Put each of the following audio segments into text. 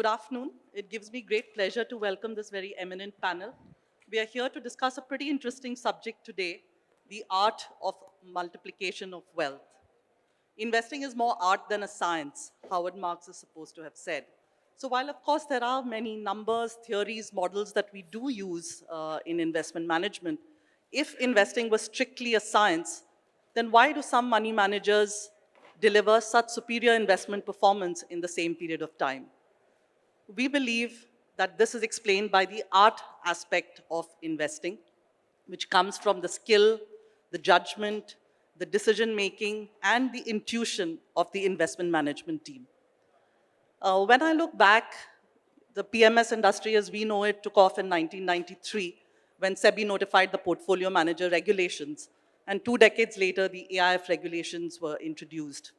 Good afternoon. It gives me great pleasure to welcome this very eminent panel. We are here to discuss a pretty interesting subject today, the art of multiplication of wealth. Investing is more art than a science, Howard Marks is supposed to have said. So while of course there are many numbers, theories, models that we do use in investment management, if investing was strictly a science, then why do some money managers deliver such superior investment performance in the same period of time? We believe that this is explained by the art aspect of investing, which comes from the skill, the judgment, the decision-making, and the intuition of the investment management team. When I look back, the PMS industry as we know it took off in 1993 when SEBI notified the portfolio manager regulations, and 2 decades later, the AIF regulations were introduced.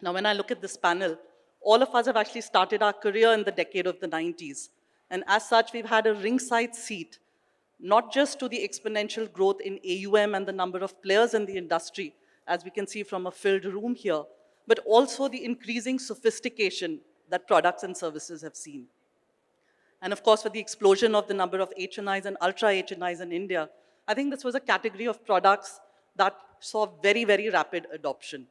Now, when I look at this panel, all of us have actually started our career in the decade of the 90s. And as such, we've had a ringside seat, not just to the exponential growth in AUM and the number of players in the industry, as we can see from a filled room here, but also the increasing sophistication that products and services have seen. And of course, with the explosion of the number of HNIs and ultra HNIs in India, I think this was a category of products that saw very, very rapid adoption.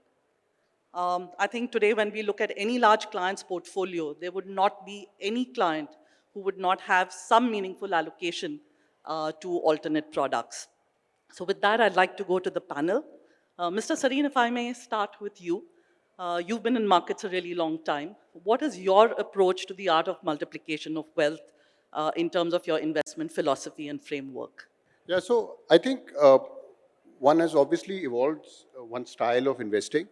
I think today when we look at any large client's portfolio, there would not be any client who would not have some meaningful allocation to alternate products. So with that, I'd like to go to the panel. Mr. Sarin, if I may start with you. You've been in markets a really long time. What is your approach to the art of multiplication of wealth in terms of your investment philosophy and framework? Yeah, so I think one has obviously evolved one style of investing.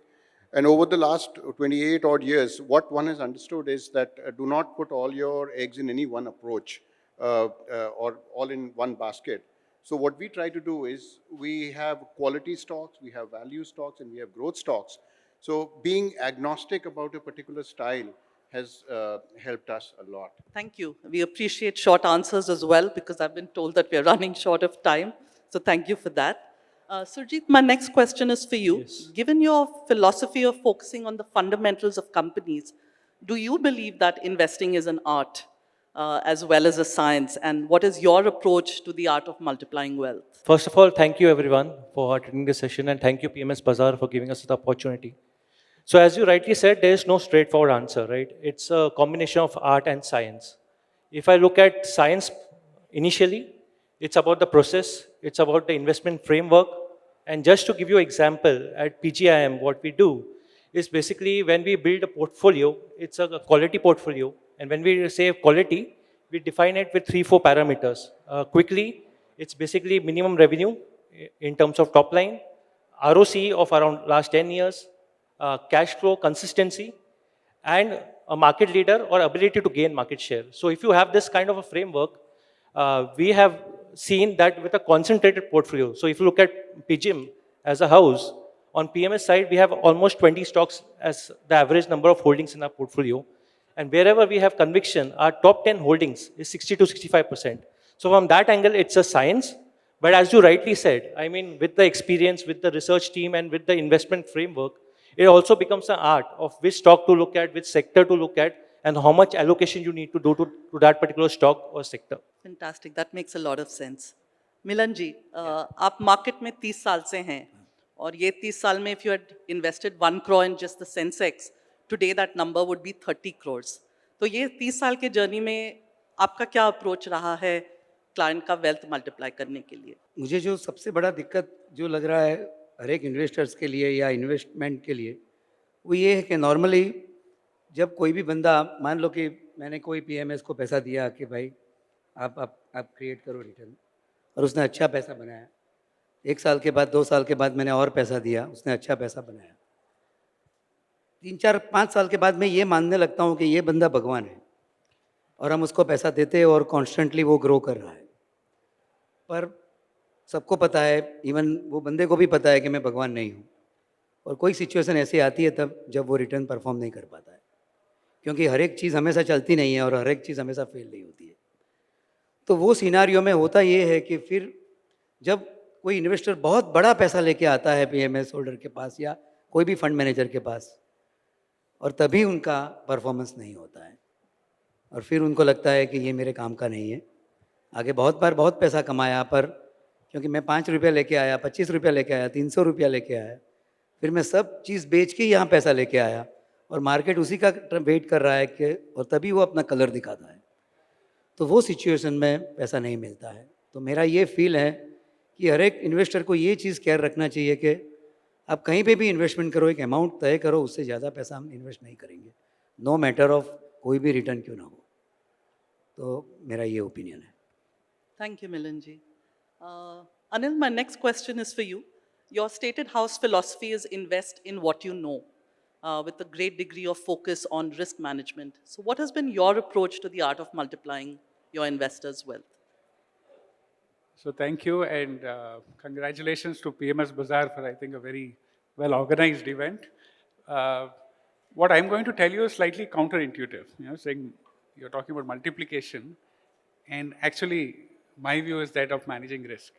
And over the last 28 odd years, what one has understood is that do not put all your eggs in any one approach or all in one basket. So what we try to do is we have quality stocks, we have value stocks, and we have growth stocks. So being agnostic about a particular style has helped us a lot. Thank you. We appreciate short answers as well because I've been told that we're running short of time. So thank you for that. Surjitt, my next question is for you. Yes. Given your philosophy of focusing on the fundamentals of companies, do you believe that investing is an art as well as a science? And what is your approach to the art of multiplying wealth? First of all, thank you everyone for attending this session, and thank you PMS Bazaar for giving us the opportunity. So as you rightly said, there is no straightforward answer, right? It's a combination of art and science. If I look at science initially, it's about the process, it's about the investment framework. And just to give you an example, at PGIM, what we do is basically when we build a portfolio, it's a quality portfolio. And when we say quality, we define it with 3-4 parameters. Quickly, it's basically minimum revenue in terms of top line, ROCE of around last 10 years, cash flow consistency, and a market leader or ability to gain market share. So if you have this kind of a framework, we have seen that with a concentrated portfolio. So if you look at PGIM as a house, on PMS side, we have almost 20 stocks as the average number of holdings in our portfolio. And wherever we have conviction, our top 10 holdings is 60 to 65%. So from that angle, it's a science. But as you rightly said, I mean, with the experience, with the research team, and with the investment framework, it also becomes an art of which stock to look at, which sector to look at, and how much allocation you need to do to that particular stock or sector. Fantastic. That makes a lot of sense. Milan ji, आप market में 30 साल से हैं, और ये 30 साल में if you had invested 1 crore in just the Sensex, today that number would be 30 crores. तो ये 30 साल के जर्नी में आपका क्या अप्रोच रहा है क्लाइंट का वेल्थ मल्टीप्लाई करने के लिए? मुझे जो सबसे बड़ा दिक्कत जो लग रहा है हर एक इन्वेस्टर्स के लिए या इन्वेस्टमेंट के लिए, वो ये है कि नॉर्मली जब कोई भी बंदा, मान लो कि मैंने कोई पीएमएस को पैसा दिया कि भाई आप क्रिएट करो रिटर्न, और उसने अच्छा पैसा बनाया, 1 साल के बाद 2 साल के बाद मैंने और पैसा दिया, उसने अच्छा पैसा बनाया, 3, 4, 5 साल के बाद मैं ये मानने लगता हूँ कि ये बंदा भगवान है और हम उसको पैसा देते हैं और कॉन्स्टेंटली वो ग्रो कर रहा है। पर सबको पता है, इवन वो बंदे को भी पता है कि मैं भगवान नहीं हूँ, और कोई सिचुएशन ऐसी आती है तब जब वो रिटर्न परफॉर्म नहीं कर पाता है, क्योंकि हर एक चीज़ हमेशा चलती नहीं है और हर एक चीज़ हमेशा फेल नहीं होती है। तो वो सिनारियो में होता ये है कि फिर जब कोई इन्वेस्टर बहुत बड़ा पैसा लेके आता है पीएमएस होल्डर के पास या कोई भी फंड मैनेजर के पास, और तभी उनका परफॉर्मेंस नहीं होता है। और फिर उनको लगता है कि ये मेरे काम का नहीं है। आगे बहुत बार बहुत पैसा कमाया, पर क्योंकि मैं 5 रुपया लेके आया, 25 रुपया लेके आया, 300 रुपया लेके आया, फिर मैं सब चीज़ बेच के यहाँ पैसा लेके आया और मार्केट उसी का वेट कर रहा है कि, और तभी वो अपना कलर दिखाता है। तो वो सिचुएशन में पैसा नहीं मिलता है। तो मेरा ये फील है कि हर एक इन्वेस्टर को ये चीज़ केयर रखना चाहिए कि आप कहीं पे भी इन्वेस्टमेंट करो, एक अमाउंट तय करो, उससे ज़्यादा पैसा हम इन्वेस्ट नहीं करेंगे, नो मैटर ऑफ कोई भी रिटर्न क्यों ना हो। तो मेरा ये ओपिनियन है। Thank you, Milanji. Anil, my next question is for you. Your stated house philosophy is invest in what you know, with a great degree of focus on risk management. So what has been your approach to the art of multiplying your investors' wealth? So thank you, and congratulations to PMS Bazaar for, I think, a very well-organized event. What I'm going to tell you is slightly counterintuitive. Saying you're talking about multiplication, and actually, my view is that of managing risk.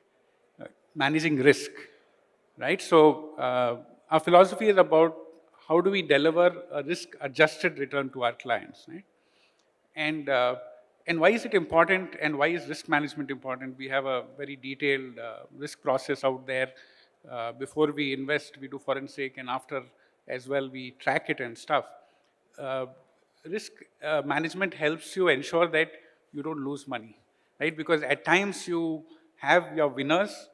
Right? So our philosophy is about how do we deliver a risk-adjusted return to our clients, right? And why is it important, and why is risk management important? We have a very detailed risk process out there. Before we invest, we do forensic, and after as well, we track it and stuff. Risk management helps you ensure that you don't lose money, right? Because at times you have your winners,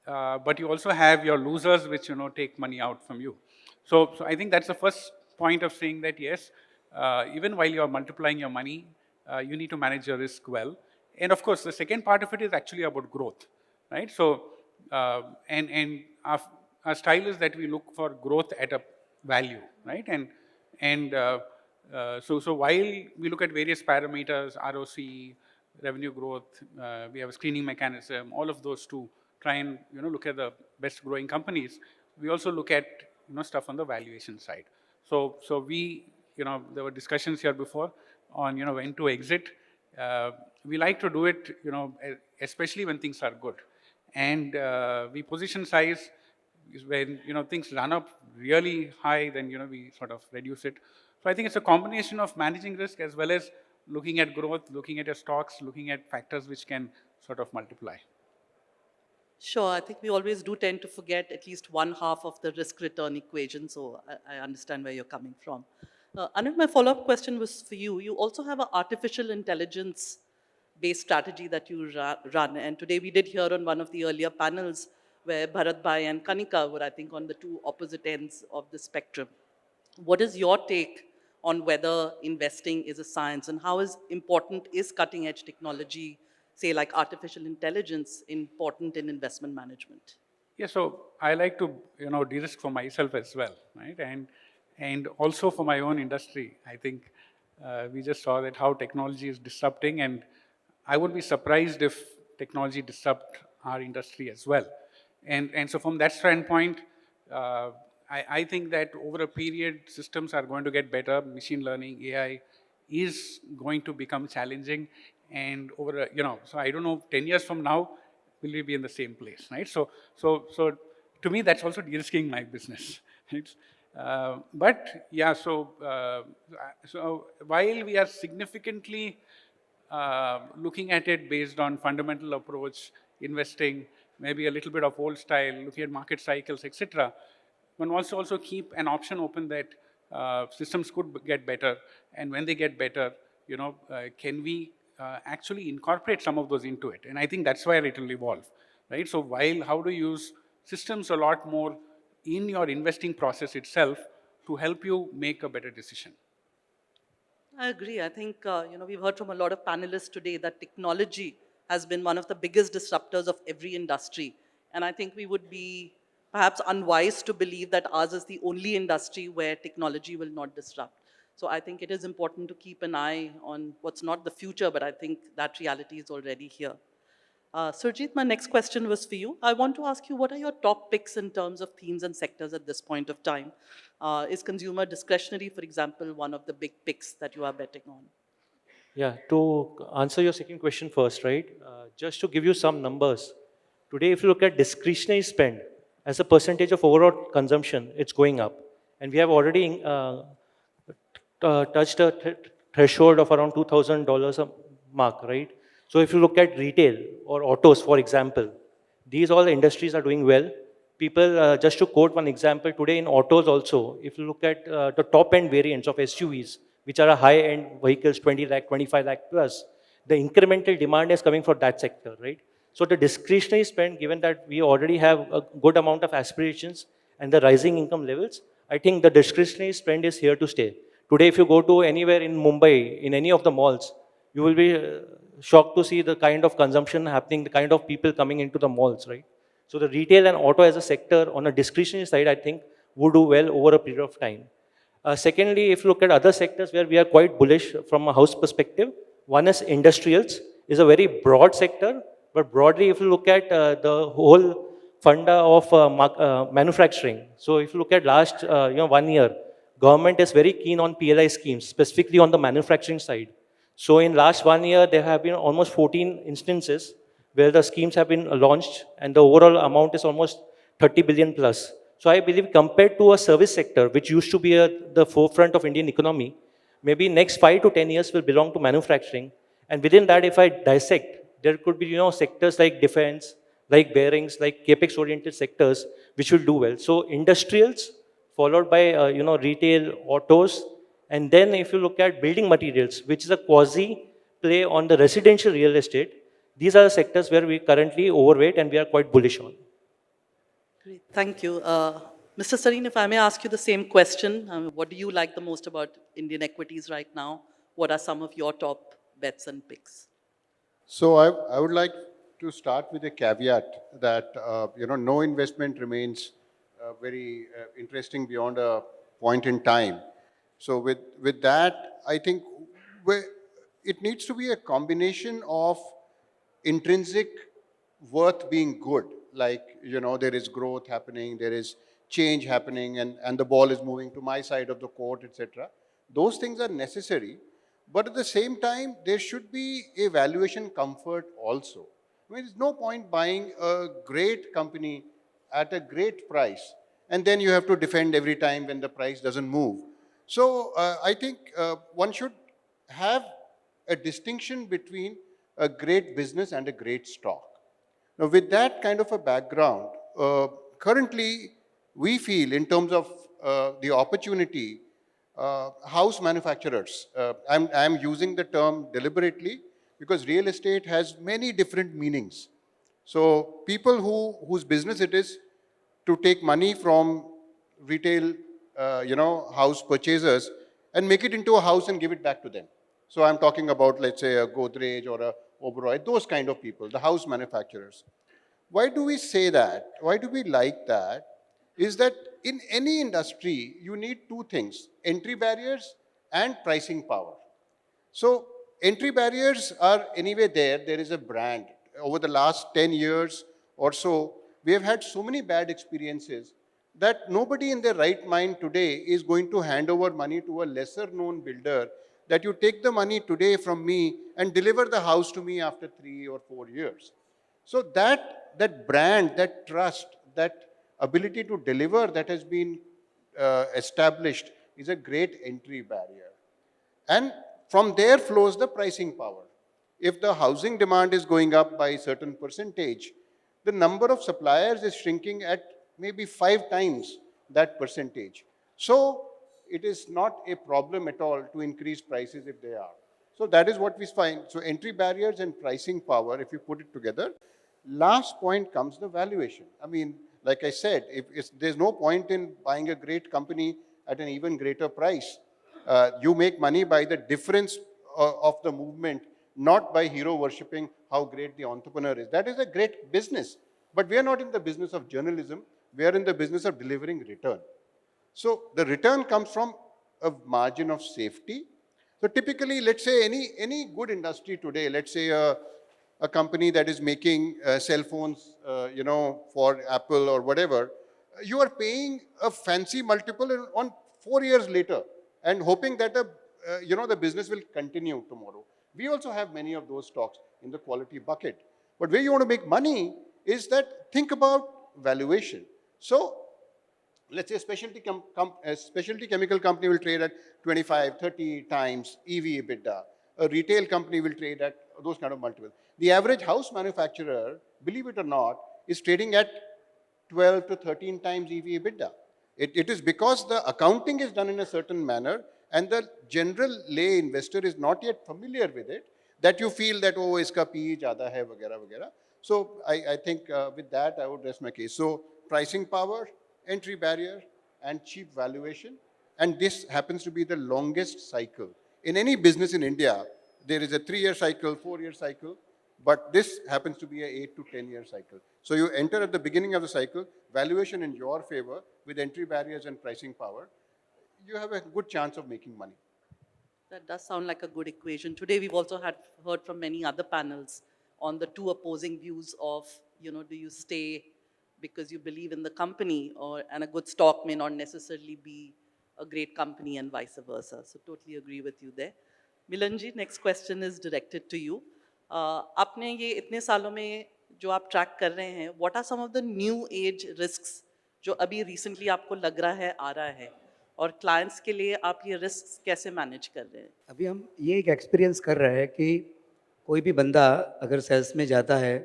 but you also have your losers, which take money out from you. So I think that's the first point of saying that yes, even while you are multiplying your money, you need to manage your risk well. And of course, the second part of it is actually about growth, right? So and our style is that we look for growth at a value, right? So while we look at various parameters, ROC, revenue growth, we have a screening mechanism, all of those to try and look at the best growing companies. We also look at stuff on the valuation side. So we there were discussions here before on when to exit. We like to do it especially when things are good, and we position size when things run up really high, then we sort of reduce it. So I think it's a combination of managing risk as well as looking at growth, looking at your stocks, looking at factors which can sort of multiply. Sure, I think we always do tend to forget at least one half of the risk-return equation, so I understand where you're coming from. Anil, my follow-up question was for you. You also have an artificial intelligence-based strategy that you run, and today we did hear on one of the earlier panels where Bharat Bhai and Kanika were, I think, on the two opposite ends of the spectrum. What is your take on whether investing is a science, and how important is cutting-edge technology, say like artificial intelligence, important in investment management? Yeah, so I like to de-risk for myself as well, right? And also for my own industry. I think we just saw that how technology is disrupting, and I would be surprised if technology disrupt our industry as well. And so from that standpoint, I think that over a period, systems are going to get better. Machine learning, AI is going to become challenging, and over so I don't know, 10 years from now, will we be in the same place, right? So to me, that's also de-risking my business, right? But yeah, so while we are significantly looking at it based on fundamental approach, investing, maybe a little bit of old style, looking at market cycles, etc., one wants to also keep an option open that systems could get better, and when they get better, can we actually incorporate some of those into it? And I think that's where it will evolve, right? So how to use systems a lot more in your investing process itself to help you make a better decision. I agree. I think, we've heard from a lot of panelists today that technology has been one of the biggest disruptors of every industry. And I think we would be perhaps unwise to believe that ours is the only industry where technology will not disrupt. So I think it is important to keep an eye on what's not the future, but I think that reality is already here. Surjitt, my next question was for you. I want to ask you, what are your top picks in terms of themes and sectors at this point of time? Is consumer discretionary, for example, one of the big picks that you are betting on? Yeah, to answer your second question first, right? Just to give you some numbers. Today, if you look at discretionary spend, as a percentage of overall consumption, it's going up. And we have already touched a threshold of around $2,000 a mark, right? So if you look at retail or autos, for example, these all industries are doing well. People, just to quote one example, today in autos also, if you look at the top-end variants of SUVs, which are high-end vehicles, 20 lakh, 25 lakh plus, the incremental demand is coming for that sector, right? So the discretionary spend, given that we already have a good amount of aspirations and the rising income levels, I think the discretionary spend is here to stay. Today, if you go to anywhere in Mumbai, in any of the malls, you will be shocked to see the kind of consumption happening, the kind of people coming into the malls, right? So the retail and auto as a sector on a discretionary side, I think, would do well over a period of time. Secondly, if you look at other sectors where we are quite bullish from a house perspective, one is industrials, is a very broad sector, but broadly, if you look at the whole funda of manufacturing, so if you look at last 1 year, government is very keen on PLI schemes, specifically on the manufacturing side. So in last 1 year, there have been almost 14 instances where the schemes have been launched, and the overall amount is almost 30 billion plus. So I believe compared to a service sector, which used to be at the forefront of Indian economy, maybe next 5 to 10 years will belong to manufacturing. And within that, if I dissect, there could be sectors like defense, like bearings, like capex-oriented sectors, which will do well. So industrials, followed by retail, autos, and then if you look at building materials, which is a quasi play on the residential real estate, these are the sectors where we currently overweight and we are quite bullish on. Great, thank you. Mr. Sarin, if I may ask you the same question, what do you like the most about Indian equities right now? What are some of your top bets and picks? So I would like to start with a caveat that, no investment remains very interesting beyond a point in time. So with that, I think it needs to be a combination of intrinsic worth being good, like, there is growth happening, there is change happening, and the ball is moving to my side of the court, etc. Those things are necessary, but at the same time, there should be a valuation comfort also. I mean, there's no point buying a great company at a great price, and then you have to defend every time when the price doesn't move. So I think one should have a distinction between a great business and a great stock. Now, with that kind of a background, currently we feel in terms of the opportunity, house manufacturers, I'm using the term deliberately because real estate has many different meanings. So people whose business it is to take money from retail, house purchasers and make it into a house and give it back to them. So I'm talking about, let's say, a Godrej or a Oberoi, those kind of people, the house manufacturers. Why do we say that? Why do we like that? Is that in any industry, you need two things, entry barriers and pricing power. So entry barriers are anyway there. There is a brand. Over the last 10 years or so, we have had so many bad experiences that nobody in their right mind today is going to hand over money to a lesser known builder that you take the money today from me and deliver the house to me after 3 or 4 years. So that brand, that trust, that ability to deliver that has been established is a great entry barrier. And from there flows the pricing power. If the housing demand is going up by a certain percentage, the number of suppliers is shrinking at maybe 5 times that percentage. So it is not a problem at all to increase prices if they are. So that is what we find. So entry barriers and pricing power, if you put it together, last point comes the valuation. I mean, like I said, there's no point in buying a great company at an even greater price. You make money by the difference of the movement, not by hero worshipping how great the entrepreneur is. That is a great business. But we are not in the business of journalism. We are in the business of delivering return. So the return comes from a margin of safety. So typically, let's say any good industry today, let's say a company that is making cell phones, for Apple or whatever, you are paying a fancy multiple on 4 years later and hoping that the business will continue tomorrow. We also have many of those stocks in the quality bucket. But where you want to make money is that think about valuation. So let's say a specialty chemical company will trade at 25, 30 times EV/EBITDA. A retail company will trade at those kind of multiples. The average house manufacturer, believe it or not, is trading at 12 to 13 times EV/EBITDA. It is because the accounting is done in a certain manner and the general lay investor is not yet familiar with it, that you feel that, oh, iska PE zyada hai, vagera, vagera. So I think with that, I would rest my case. So pricing power, entry barrier, and cheap valuation. And this happens to be the longest cycle. In any business in India, there is a 3-year cycle, 4-year cycle, but this happens to be an 8 to 10-year cycle. So you enter at the beginning of the cycle, valuation in your favor with entry barriers and pricing power, you have a good chance of making money. That does sound like a good equation. Today, we've also heard from many other panels on the two opposing views of, do you stay because you believe in the company, and a good stock may not necessarily be a great company and vice versa. So totally agree with you there. Milan ji, next question is directed to you. आपने ये इतने सालों में जो आप track कर रहे हैं, what are some of the new age risks जो अभी recently आपको लग रहा है आ रहा है, और क्लाइंट्स के लिए आप ये रिस्क कैसे मैनेज कर रहे हैं? अभी हम ये एक एक्सपीरियंस कर रहे हैं कि कोई भी बंदा अगर सेल्स में जाता है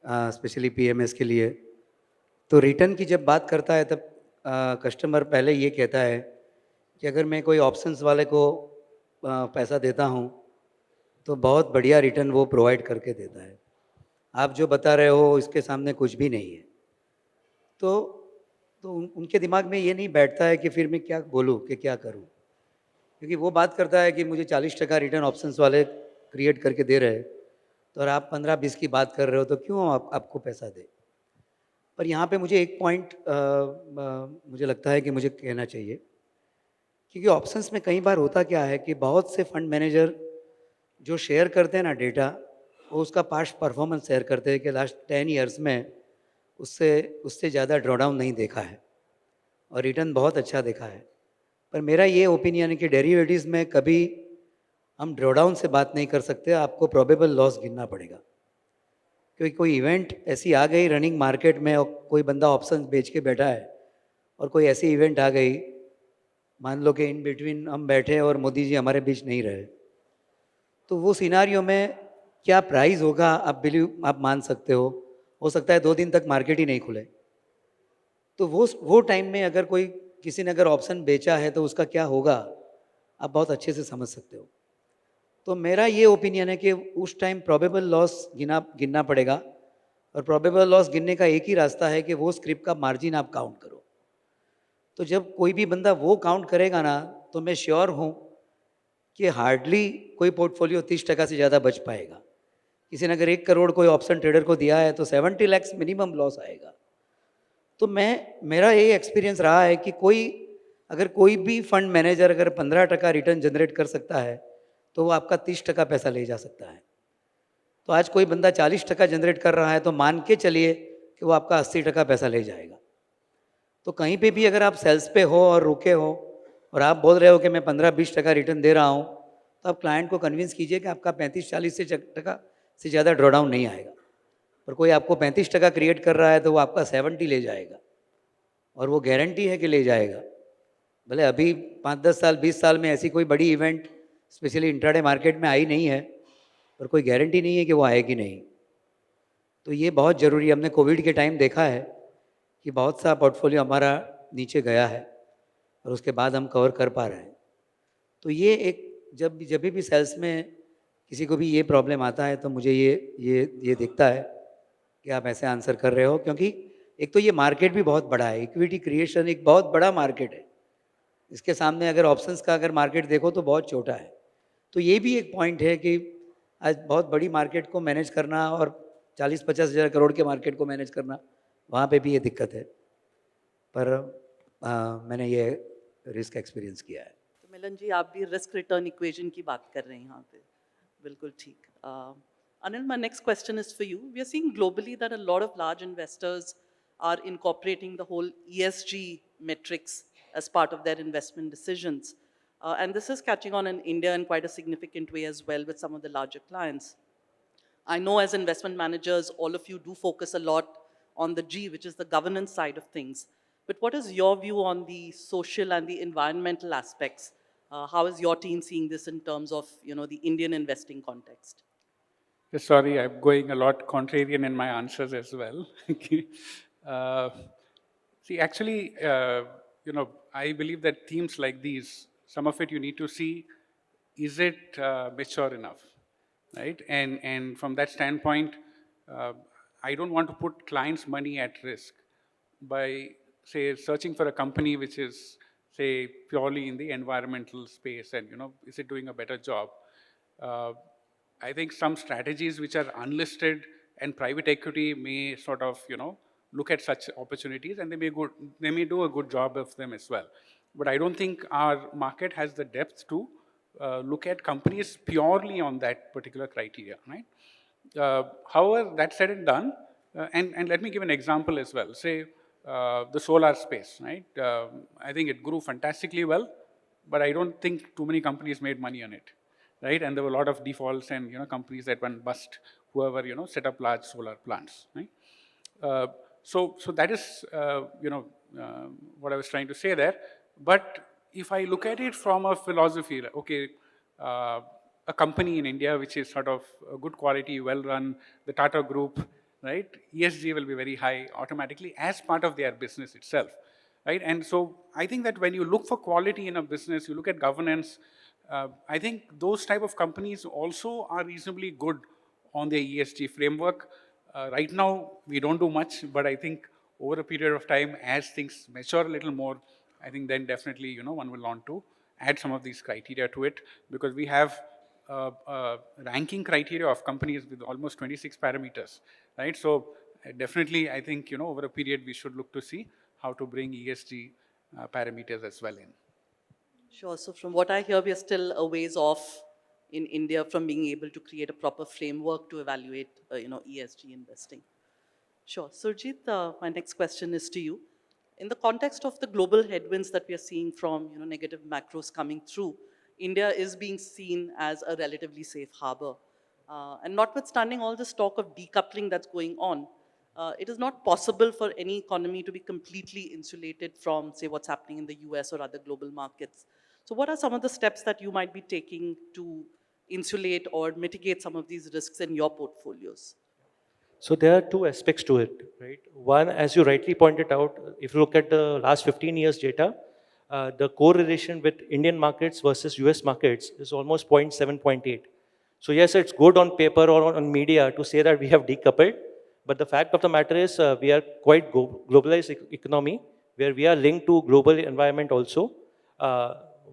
स्पेशली पीएमएस के लिए, तो रिटर्न की जब बात करता है तब कस्टमर पहले ये कहता है कि अगर मैं कोई ऑप्शंस वाले को पैसा देता हूँ तो बहुत बढ़िया रिटर्न वो प्रोवाइड करके देता है, आप जो बता रहे हो इसके सामने कुछ भी नहीं है। तो उनके दिमाग में ये नहीं बैठता है कि फिर मैं क्या बोलूँ कि क्या करूँ, क्योंकि वो बात करता है कि मुझे 40% रिटर्न ऑप्शंस वाले क्रिएट करके दे रहे हैं, तो अगर आप 15-20 की बात कर रहे हो तो क्यों आपको पैसा दे। पर यहाँ पे मुझे एक पॉइंट मुझे लगता है कि मुझे कहना चाहिए, क्योंकि ऑप्शंस में कई बार होता क्या है कि बहुत से फंड मैनेजर जो शेयर करते हैं ना डेटा, वो उसका पास्ट परफॉर्मेंस शेयर करते हैं कि लास्ट 10 ईयर्स में उससे ज़्यादा ड्रॉडाउन नहीं देखा है और रिटर्न बहुत अच्छा देखा है। पर मेरा ये ओपिनियन है कि डेरिवेटिव्स में कभी हम ड्रॉडाउन से बात नहीं कर सकते, आपको प्रोबेबल लॉस गिनना पड़ेगा, क्योंकि कोई इवेंट ऐसी आ गई रनिंग मार्केट में और कोई बंदा ऑप्शन बेच के बैठा है और कोई ऐसी इवेंट आ गई, मान लो कि इन बिटवीन हम बैठे और मोदी जी हमारे बीच नहीं रहे, तो वो सिनारियो में क्या प्राइस होगा आप मान सकते हो सकता है 2 दिन तक मार्केट ही नहीं खुले। तो वो टाइम में अगर किसी ने अगर ऑप्शन बेचा है तो उसका क्या होगा आप बहुत अच्छे से समझ सकते हो। तो मेरा ये ओपिनियन है कि उस टाइम प्रोबेबल लॉस गिनना पड़ेगा, और प्रोबेबल लॉस गिनने का एक ही रास्ता है कि वो स्क्रिप्ट का मार्जिन आप काउंट करो। तो जब कोई भी बंदा वो काउंट करेगा ना, तो मैं श्योर हूँ कि हार्डली कोई पोर्टफोलियो 30% से ज़्यादा बच पाएगा। किसी ने अगर 1 करोड़ कोई ऑप्शन ट्रेडर को दिया है तो 70 लाख मिनिमम लॉस आएगा। तो मेरा ये एक्सपीरियंस रहा है कि अगर कोई भी फंड मैनेजर अगर 15% रिटर्न जनरेट कर सकता है तो वो आपका 30% पैसा ले जा सकता है। तो आज कोई बंदा 40% जनरेट कर रहा है तो मान के चलिए कि वो आपका 80% पैसा ले जाएगा। तो कहीं पे भी अगर आप सेल्स पे हो और रुके हो और आप बोल रहे हो कि मैं 15-20% रिटर्न दे रहा हूँ, तो आप क्लाइंट को कन्विंस कीजिए कि आपका 35-40% से ज़्यादा ड्रॉडाउन नहीं आएगा। पर कोई आपको 35% क्रिएट कर रहा है तो वो आपका 70 ले जाएगा, और वो गारंटी है कि ले जाएगा। भले अभी 5-10 साल 20 साल में ऐसी कोई बड़ी इवेंट स्पेशली इंट्राडे मार्केट में आई नहीं है, पर कोई गारंटी नहीं है कि वो आएगी नहीं। तो ये बहुत ज़रूरी है। हमने कोविड के टाइम देखा है कि बहुत सा पोर्टफोलियो हमारा नीचे गया है और उसके बाद हम कवर कर पा रहे हैं। तो ये एक जब भी सेल्स में किसी को भी ये प्रॉब्लम आता है तो मुझे ये दिखता है कि आप ऐसे आंसर कर रहे हो, क्योंकि एक तो ये मार्केट भी बहुत बड़ा है, इक्विटी क्रिएशन एक बहुत बड़ा मार्केट है। इसके सामने अगर ऑप्शंस का अगर मार्केट देखो तो बहुत छोटा है। तो ये भी एक पॉइंट है कि आज बहुत बड़ी मार्केट को मैनेज करना और 40-50 हज़ार करोड़ के मार्केट को मैनेज करना, वहाँ पे भी ये दिक्कत है। पर मैंने ये रिस्क एक्सपीरियंस किया है। तो मिलन जी, आप भी रिस्क रिटर्न इक्वेशन की बात कर रहे हैं यहाँ पे, बिल्कुल ठीक। Anil, my next question is for you. We are seeing globally that a lot of large investors are incorporating the whole ESG metrics as part of their investment decisions. And this is catching on in India in quite a significant way as well with some of the larger clients. I know as investment managers, all of you do focus a lot on the G, which is the governance side of things. But what is your view on the social and the environmental aspects? How is your team seeing this in terms of, the Indian investing context? Sorry, I'm going a lot contrarian in my answers as well. uh, See, actually, I believe that themes like these, some of it you need to see, is it mature enough, right? And from that standpoint, uh, I don't want to put clients' money at risk by, say, searching for a company which is, say, purely in the environmental space and, is it doing a better job? Uh, I think some strategies which are unlisted and private equity may sort of, look at such opportunities and they may do a good job of them as well. But I don't think our market has the depth to look at companies purely on that particular criteria, right? However, that said and done, and let me give an example as well. Say the solar space, right? I think it grew fantastically well, but I don't think too many companies made money on it, right? And there were a lot of defaults and companies that went bust, whoever set up large solar plants, right? So that is what I was trying to say there. But if I look at it from a philosophy, okay, a company in India which is sort of a good quality, well run, the Tata Group, right? ESG will be very high automatically as part of their business itself, right? And so I think that when you look for quality in a business, you look at governance, I think those type of companies also are reasonably good on their ESG framework. Right now, we don't do much, but I think over a period of time, as things mature a little more, I think then definitely, one will want to add some of these criteria to it, because we have ranking criteria of companies with almost 26 parameters, right? So definitely, I think, over a period, we should look to see how to bring ESG parameters as well in. Sure. So from what I hear, we are still a ways off in India from being able to create a proper framework to evaluate, ESG investing. Sure. Surjitt, my next question is to you. In the context of the global headwinds that we are seeing from, negative macros coming through, India is being seen as a relatively safe harbor. And notwithstanding all this talk of decoupling that's going on, it is not possible for any economy to be completely insulated from, say, what's happening in the US or other global markets. So what are some of the steps that you might be taking to insulate or mitigate some of these risks in your portfolios? So there are two aspects to it, right? One, as you rightly pointed out, if you look at the last 15 years data, the correlation with Indian markets versus US markets is almost 0.7, 0.8. So yes, it's good on paper or on media to say that we have decoupled, but the fact of the matter is we are quite globalized economy where we are linked to global environment also.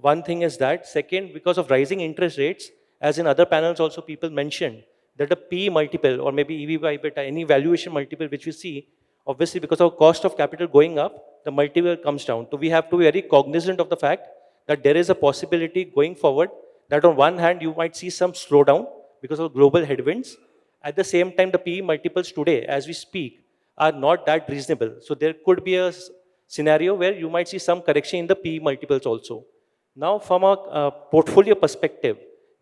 One thing is that. Second, because of rising interest rates, as in other panels also people mentioned, that the P multiple or maybe EV by beta, any valuation multiple which we see, obviously because of cost of capital going up, the multiple comes down. So we have to be very cognizant of the fact that there is a possibility going forward that on one hand you might see some slowdown because of global headwinds. At the same time, the PE multiples today, as we speak, are not that reasonable. So there could be a scenario where you might see some correction in the PE multiples also. Now, from a portfolio perspective,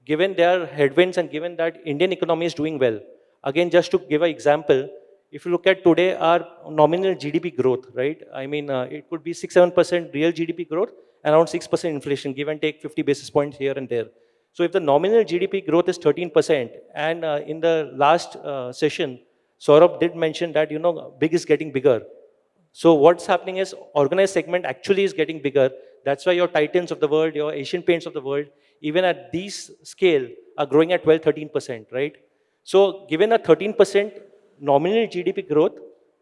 given there are headwinds and given that Indian economy is doing well, again, just to give an example, if you look at today our nominal GDP growth, right? I mean, it could be 6-7% real GDP growth and around 6% inflation, give and take 50 basis points here and there. So if the nominal GDP growth is 13%, and in the last session, Saurabh did mention that, big is getting bigger. So what's happening is organized segment actually is getting bigger. That's why your Titans of the world, your Asian Paints of the world, even at these scale are growing at 12-13%, right? So given a 13% nominal GDP growth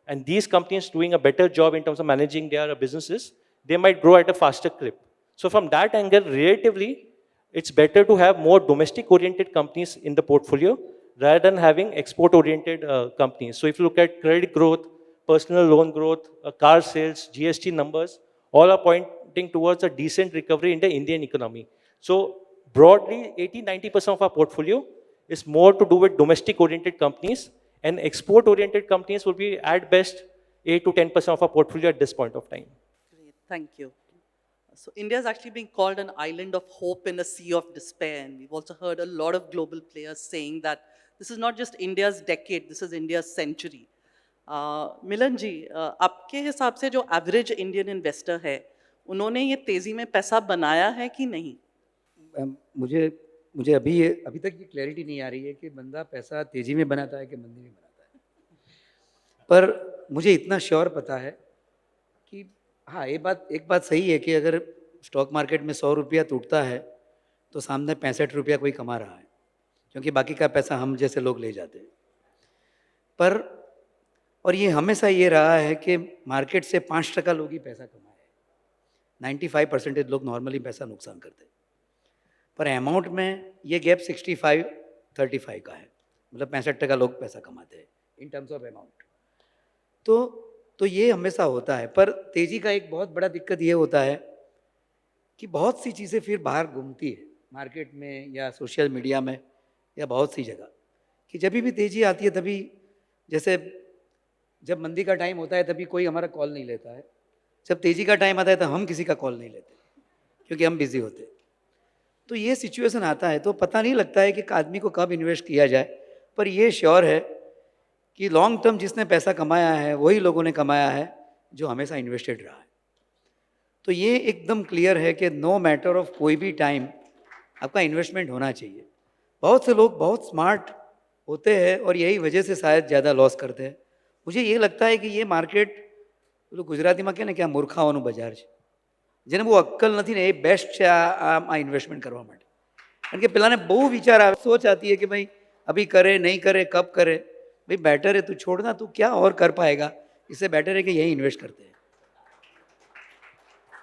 and these companies doing a better job in terms of managing their businesses, they might grow at a faster clip. So from that angle, relatively, it's better to have more domestic-oriented companies in the portfolio rather than having export-oriented companies. So if you look at credit growth, personal loan growth, car sales, GST numbers, all are pointing towards a decent recovery in the Indian economy. So broadly, 80-90% of our portfolio is more to do with domestic-oriented companies, and export-oriented companies will be at best 8-10% of our portfolio at this point of time. Great, thank you. So India is actually being called an island of hope in a sea of despair. And we've also heard a lot of global players saying that this is not just India's decade, this is India's century. मिलन जी, आपके हिसाब से जो average Indian investor है, उन्होंने ये तेजी में पैसा बनाया है कि नहीं? मुझे मुझे अभी तक ये क्लैरिटी नहीं आ रही है कि बंदा पैसा तेज़ी में बनाता है कि मंदी में बनाता है। पर मुझे इतना श्योर पता है कि हाँ, एक बात सही है कि अगर स्टॉक मार्केट में 100 रुपया टूटता है तो सामने 65 रुपया कोई कमा रहा है, क्योंकि बाकी का पैसा हम जैसे लोग ले जाते हैं। पर और ये हमेशा ये रहा है कि मार्केट से 5% लोग ही पैसा कमाए, 95% लोग नॉर्मली पैसा नुकसान करते हैं। पर अमाउंट में ये गैप 65-35 का है, मतलब 65% लोग पैसा कमाते हैं इन टर्म्स ऑफ अमाउंट। तो ये हमेशा होता है। पर तेज़ी का एक बहुत बड़ा दिक्कत ये होता है कि बहुत सी चीज़ें फिर बाहर घूमती है मार्केट में या सोशल मीडिया में या बहुत सी जगह, कि जब भी तेज़ी आती है तभी, जैसे जब मंदी का टाइम होता है तभी कोई हमारा कॉल नहीं लेता है, जब तेज़ी का टाइम आता है तो हम किसी का कॉल नहीं लेते क्योंकि हम बिज़ी होते हैं। तो ये सिचुएशन आता है तो पता नहीं लगता है कि आदमी को कब इन्वेस्ट किया जाए। पर ये श्योर है कि लॉन्ग टर्म जिसने पैसा कमाया है वही लोगों ने कमाया है जो हमेशा इन्वेस्टेड रहा है। तो ये एकदम क्लियर है कि नो मैटर ऑफ कोई भी टाइम आपका इन्वेस्टमेंट होना चाहिए। बहुत से लोग बहुत स्मार्ट होते हैं और यही वजह से शायद ज़्यादा लॉस करते हैं। मुझे ये लगता है कि ये मार्केट गुजराती में कहने क्या मूर्खाओનું બજાર છે, જેને બહુ અક્કલ નથી ને એ બેસ્ટ છે આ ઇન્વેસ્ટમેન્ટ કરવા માટે। કારણ કે પેલાને બહુ વિચાર આવે, सोच आती है कि भाई अभी करे नहीं करे कब करे, भाई बेटर है तू छोड़ना, तू क्या और कर पाएगा, इससे बेटर है कि यही इन्वेस्ट करते हैं।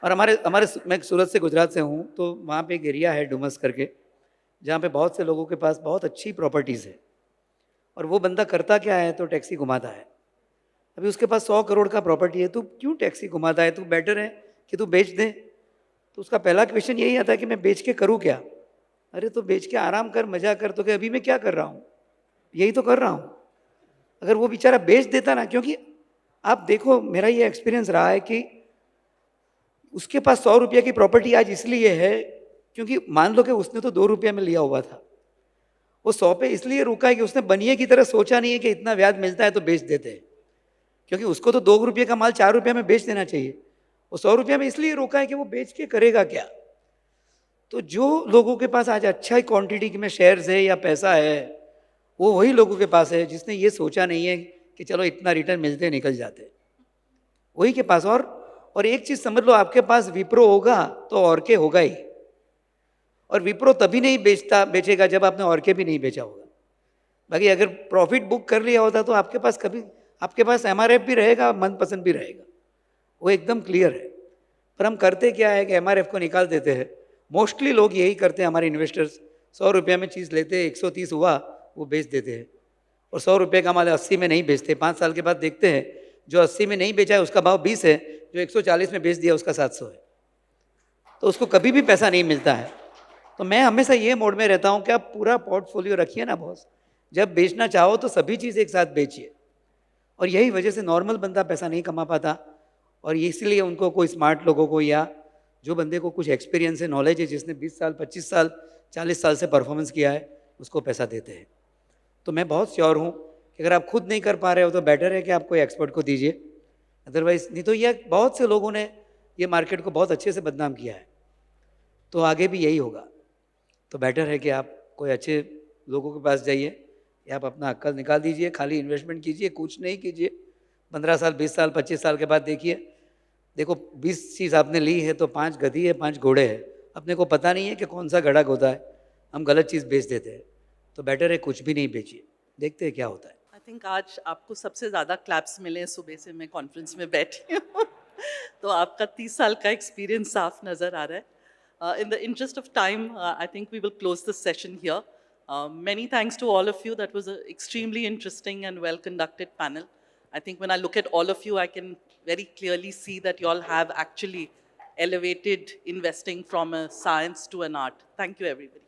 और हमारे हमारे मैं सूरत से गुजरात से हूँ, तो वहाँ पे एक एरिया है डुमस करके, जहाँ पे बहुत से लोगों के पास बहुत अच्छी प्रॉपर्टीज़ है और वो बंदा करता क्या है तो टैक्सी घुमाता है। अभी उसके पास 100 करोड़ का प्रॉपर्टी है, तू क्यों टैक्सी घुमाता है, तू बेटर है कि तू बेच दे। तो उसका पहला क्वेश्चन यही आता है कि मैं बेच के करूँ क्या। अरे तो बेच के आराम कर, मजा कर, तो कि अभी मैं क्या कर रहा हूँ, यही तो कर रहा हूँ। अगर वो बेचारा बेच देता ना, क्योंकि आप देखो मेरा ये एक्सपीरियंस रहा है कि उसके पास 100 रुपये की प्रॉपर्टी आज इसलिए है क्योंकि मान लो कि उसने तो 2 रुपये में लिया हुआ था, वो 100 पे इसलिए रुका है कि उसने बनिए की तरह सोचा नहीं है कि इतना ब्याज मिलता है तो बेच देते हैं, क्योंकि उसको तो 2 रुपये का माल 4 रुपये में बेच देना चाहिए। वो 100 रुपये में इसलिए रोका है कि वो बेच के करेगा क्या। तो जो लोगों के पास आज अच्छा ही क्वांटिटी में शेयर्स है या पैसा है, वो वही लोगों के पास है जिसने ये सोचा नहीं है कि चलो इतना रिटर्न मिलते निकल जाते, वही के पास। और एक चीज़ समझ लो, आपके पास विप्रो होगा तो और के होगा ही, और विप्रो तभी नहीं बेचेगा जब आपने और के भी नहीं बेचा होगा। बाकी अगर प्रॉफिट बुक कर लिया होता तो आपके पास कभी, आपके पास एमआरएफ भी रहेगा, मनपसंद भी रहेगा, वो एकदम क्लियर है। पर हम करते क्या है कि एमआरएफ को निकाल देते हैं। मोस्टली लोग यही करते हैं, हमारे इन्वेस्टर्स 100 रुपये में चीज़ लेते हैं, 130 हुआ वो बेच देते हैं, और 100 रुपये का माल 80 में नहीं बेचते। 5 साल के बाद देखते हैं जो 80 में नहीं बेचा है उसका भाव 20 है, जो 140 में बेच दिया उसका 700 है, तो उसको कभी भी पैसा नहीं मिलता है। तो मैं हमेशा ये मोड में रहता हूँ कि आप पूरा पोर्टफोलियो रखिए ना बॉस, जब बेचना चाहो तो सभी चीज़ एक साथ बेचिए। और यही वजह से नॉर्मल बंदा पैसा नहीं कमा पाता, और इसलिए उनको कोई स्मार्ट लोगों को या जो बंदे को कुछ एक्सपीरियंस है, नॉलेज है, जिसने 20 साल 25 साल 40 साल से परफॉर्मेंस किया है, उसको पैसा देते हैं। तो मैं बहुत श्योर हूँ कि अगर आप खुद नहीं कर पा रहे हो तो बेटर है कि आप कोई एक्सपर्ट को दीजिए, अदरवाइज नहीं तो ये बहुत से लोगों ने ये मार्केट को बहुत अच्छे से बदनाम किया है, तो आगे भी यही होगा। तो बेटर है कि आप कोई अच्छे लोगों के पास जाइए या आप अपना अक्ल निकाल दीजिए, खाली इन्वेस्टमेंट कीजिए, कुछ नहीं कीजिए। 15 साल 20 साल 25 साल के बाद देखिए, देखो 20 चीज़ आपने ली है तो 5 गधी है 5 घोड़े हैं, अपने को पता नहीं है कि कौन सा घड़ा होता है, हम गलत चीज़ बेच देते हैं। तो बेटर है कुछ भी नहीं बेचिए, देखते हैं क्या होता है। आई थिंक आज आपको सबसे ज़्यादा क्लैप्स मिले हैं, सुबह से मैं कॉन्फ्रेंस में बैठी हूँ तो आपका 30 साल का एक्सपीरियंस साफ नज़र आ रहा है। In the interest of time, I think we will close this session here. Many thanks to all of you. That was an extremely interesting and well-conducted panel. I think when I look at all of you, I can very clearly see that you all have actually elevated investing from a science to an art. Thank you, everybody.